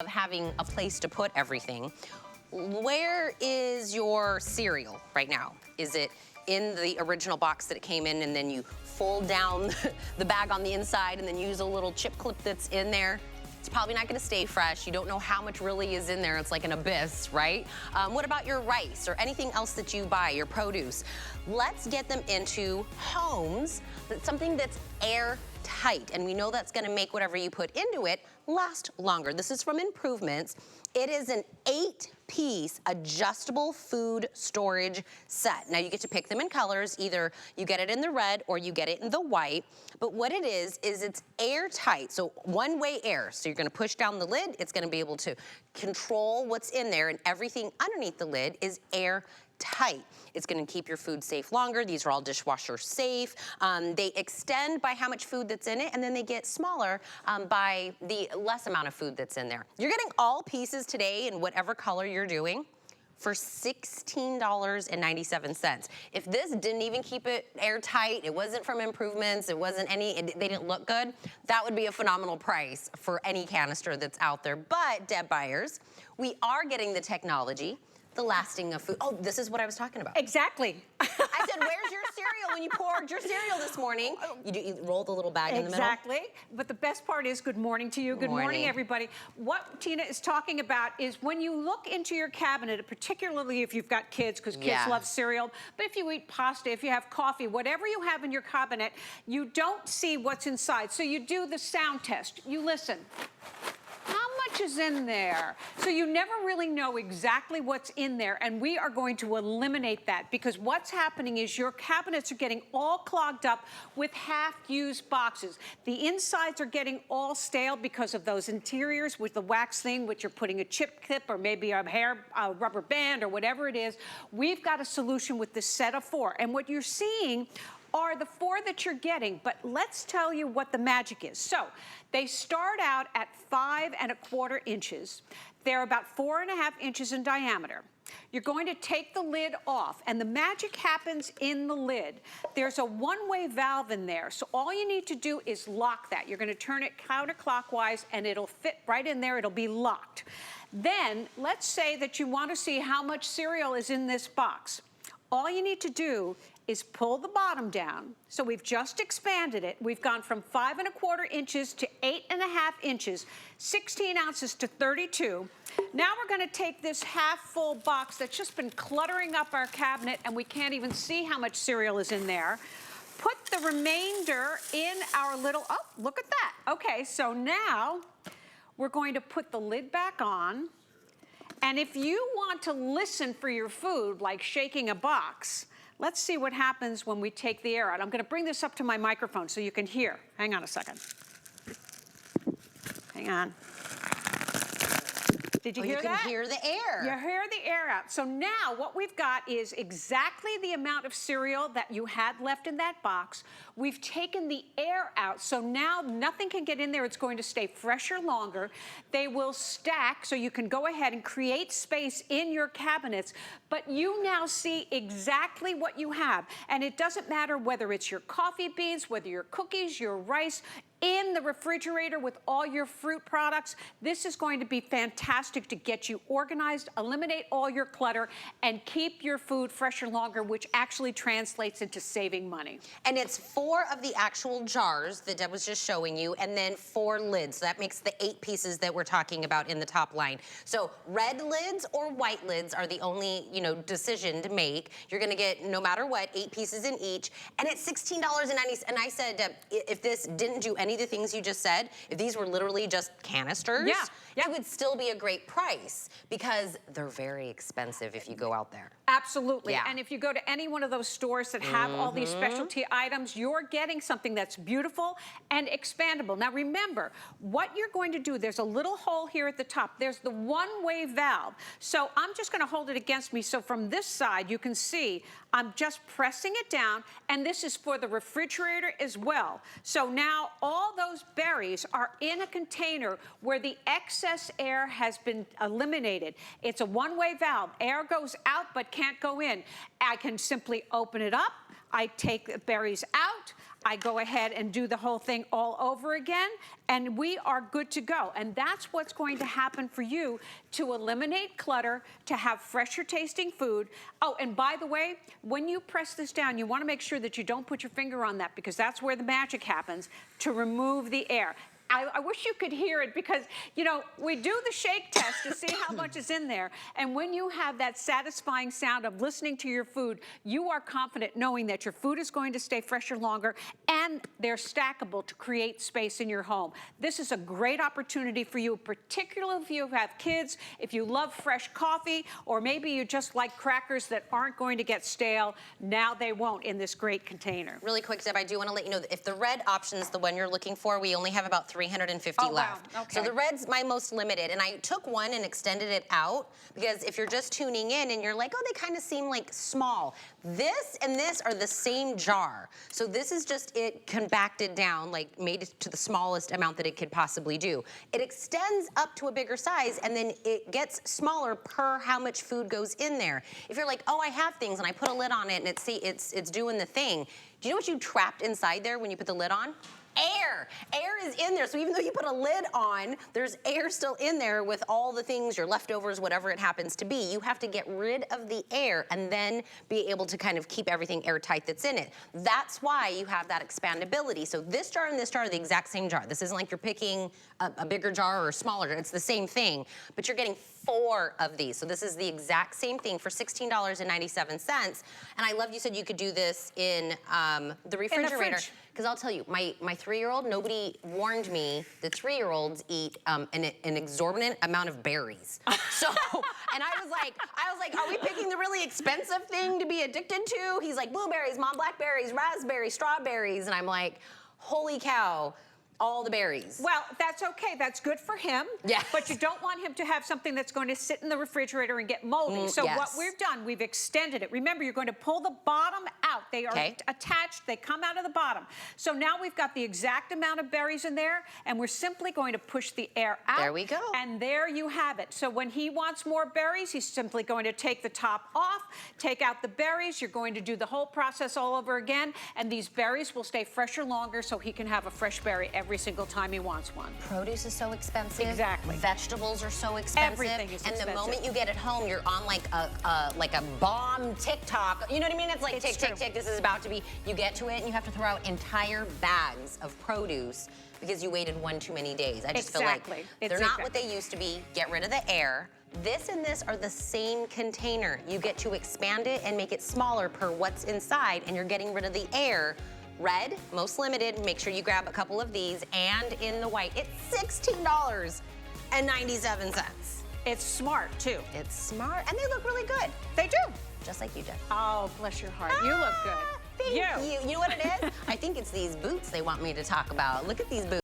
of having a place to put everything. Where is your cereal right now? Is it in the original box that it came in and then you fold down the bag on the inside and then use a little chip clip that's in there? It's probably not gonna stay fresh. You don't know how much really is in there. It's like an abyss, right? What about your rice or anything else that you buy, your produce? Let's get them into homes, something that's airtight. And we know that's gonna make whatever you put into it last longer. This is from Improvements. It is an 8-piece adjustable food storage set. Now you get to pick them in colors. Either you get it in the red or you get it in the white. But what it is it's airtight. So one-way air. So you're gonna push down the lid. It's gonna be able to control what's in there, and everything underneath the lid is airtight. It's gonna keep your food safe longer. These are all dishwasher safe. They extend by how much food that's in it, and then they get smaller by the less amount of food that's in there. You're getting all pieces today in whatever color you're doing for $16.97. If this didn't even keep it airtight, it wasn't from Improvements, it wasn't they didn't look good, that would be a phenomenal price for any canister that's out there. But, Deb buyers, we are getting the technology, the lasting of food. Oh, this is what I was talking about. Exactly. I said, where's your cereal when you poured your cereal this morning? You roll the little bag in the middle? Exactly. But the best part is good morning to you. Good morning, everybody. What Tina is talking about is when you look into your cabinet, particularly if you've got kids, because kids love cereal, but if you eat pasta, if you have coffee, whatever you have in your cabinet, you don't see what's inside. So you do the sound test. You listen. How much is in there? So you never really know exactly what's in there, and we are going to eliminate that, because what's happening is your cabinets are getting all clogged up with half-used boxes. The insides are getting all stale because of those interiors with the wax thing, which you're putting a chip clip or maybe a rubber band or whatever it is. We've got a solution with this set of 4, and what you're seeing are the 4 that you're getting, but let's tell you what the magic is. So they start out at 5 1/4 inches. They're about 4 1/2 inches in diameter. You're going to take the lid off, and the magic happens in the lid. There's a one-way valve in there, so all you need to do is lock that. You're gonna turn it counterclockwise, and it'll fit right in there. It'll be locked. Then let's say that you want to see how much cereal is in this box. All you need to do is pull the bottom down. So we've just expanded it. We've gone from 5 1/4 inches to 8 1/2 inches, 16 ounces to 32. Now we're gonna take this half-full box that's just been cluttering up our cabinet, and we can't even see how much cereal is in there. Put the remainder in our little, oh, look at that. Okay, so now we're going to put the lid back on. And if you want to listen for your food, like shaking a box, let's see what happens when we take the air out. I'm gonna bring this up to my microphone so you can hear. Hang on a second. Hang on. Did you hear that? You can hear the air. You hear the air out. So now what we've got is exactly the amount of cereal that you had left in that box. We've taken the air out, so now nothing can get in there. It's going to stay fresher longer. They will stack, so you can go ahead and create space in your cabinets, but you now see exactly what you have. And it doesn't matter whether it's your coffee beans, whether your cookies, your rice, in the refrigerator with all your fruit products. This is going to be fantastic to get you organized, eliminate all your clutter, and keep your food fresher longer, which actually translates into saving money. And it's 4 of the actual jars that Deb was just showing you, and then 4 lids. So that makes the 8 pieces that we're talking about in the top line. So red lids or white lids are the only, decision to make. You're gonna get, no matter what, 8 pieces in each, and it's $16.90. And I said, Deb, if this didn't do any of the things you just said, if these were literally just canisters, it would still be a great price, because they're very expensive if you go out there. Absolutely. And if you go to any one of those stores that have all these specialty items, you're getting something that's beautiful and expandable. Now remember, what you're going to do, there's a little hole here at the top. There's the one-way valve. So I'm just going to hold it against me. So from this side, you can see I'm just pressing it down, and this is for the refrigerator as well. So now all those berries are in a container where the excess air has been eliminated. It's a one-way valve. Air goes out but can't go in. I can simply open it up. I take the berries out. I go ahead and do the whole thing all over again, and we are good to go. And that's what's going to happen for you to eliminate clutter, to have fresher tasting food. Oh, and by the way, when you press this down, you want to make sure that you don't put your finger on that, because that's where the magic happens, to remove the air. I wish you could hear it, because, you know, we do the shake test to see how much is in there. And when you have that satisfying sound of listening to your food, you are confident knowing that your food is going to stay fresher longer, and they're stackable to create space in your home. This is a great opportunity for you, particularly if you have kids, if you love fresh coffee, or maybe you just like crackers that aren't going to get stale. Now they won't in this great container. Really quick, Deb, I do want to let you know that if the red option is the one you're looking for, we only have about 350 left. Wow. Okay. So the red's my most limited, and I took one and extended it out, because if you're just tuning in and you're like, oh, they kind of seem like small. This and this are the same jar. So this is just it compacted down, like made it to the smallest amount that it could possibly do. It extends up to a bigger size, and then it gets smaller per how much food goes in there. If you're like, oh, I have things, and I put a lid on it, and it's doing the thing. Do you know what you trapped inside there when you put the lid on? Air. Air is in there. So even though you put a lid on, there's air still in there with all the things, your leftovers, whatever it happens to be. You have to get rid of the air and then be able to kind of keep everything airtight that's in it. That's why you have that expandability. So this jar and this jar are the exact same jar. This isn't like you're picking a bigger jar or a smaller jar. It's the same thing, but you're getting 4 of these. So this is the exact same thing for $16.97. And I love you said you could do this in the refrigerator. Because I'll tell you, my 3-year-old, nobody warned me that 3-year-olds eat an exorbitant amount of berries. So, and I was like, are we picking the really expensive thing to be addicted to? He's like, blueberries, mom, blackberries, raspberries, strawberries. And I'm like, holy cow. All the berries. Well, that's okay. That's good for him. Yeah. But you don't want him to have something that's going to sit in the refrigerator and get moldy. So yes. what we've done, we've extended it. Remember, you're going to pull the bottom out. They are attached. They come out of the bottom. So now we've got the exact amount of berries in there, and we're simply going to push the air out. There we go. And there you have it. So when he wants more berries, he's simply going to take the top off, take out the berries. You're going to do the whole process all over again, and these berries will stay fresher longer, so he can have a fresh berry every single time he wants one. Produce is so expensive. Exactly. Vegetables are so expensive. Everything is expensive. And the moment you get it home, you're on like a bomb TikTok. You know what I mean? It's like tick. This is about to be. You get to it and you have to throw out entire bags of produce because you waited one too many days. I just feel like they're not what they used to be. Get rid of the air. This and this are the same container. You get to expand it and make it smaller per what's inside, and you're getting rid of the air. Red, most limited, make sure you grab a couple of these, and in the white, it's $16.97. It's smart, too. It's smart, and they look really good. They do. Just like you did. Oh, bless your heart. You look good. Thank you. You know what it is? I think it's these boots they want me to talk about. Look at these boots.